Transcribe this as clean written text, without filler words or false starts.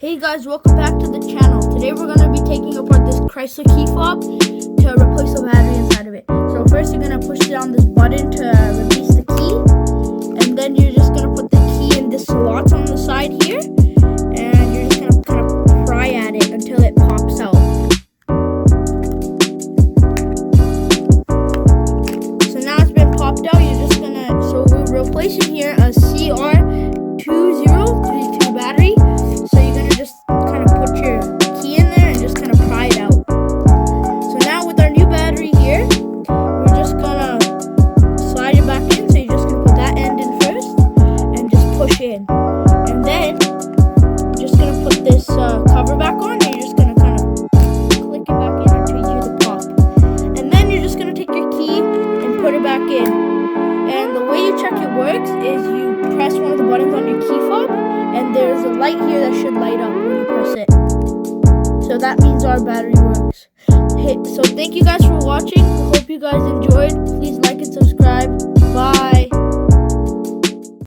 Hey guys, welcome back to the channel. Today we're going to be taking apart this Chrysler key fob to replace the battery inside of it. So first you're going to push down this button to release the key. And then you're just going to put the key in this slot on the side here. And you're just going to kind of pry at it until it pops out. So now it's been popped out. You're just going to, so we're replacing here a CR2032 battery. So you're going to just kind of put your key in there and just kind of pry it out. So now with our new battery here, we're just going to slide it back in. So you're just going to put that end in first and just push in. And then you're just going to put this cover back on and you're just going to kind of click it back in until you hear the pop. And then you're just going to take your key and put it back in. And the way you check it works is you press one of the buttons on your key fob, and there's a light here that should light up when you press it. So that means our battery works. So thank you guys for watching. I hope you guys enjoyed. Please like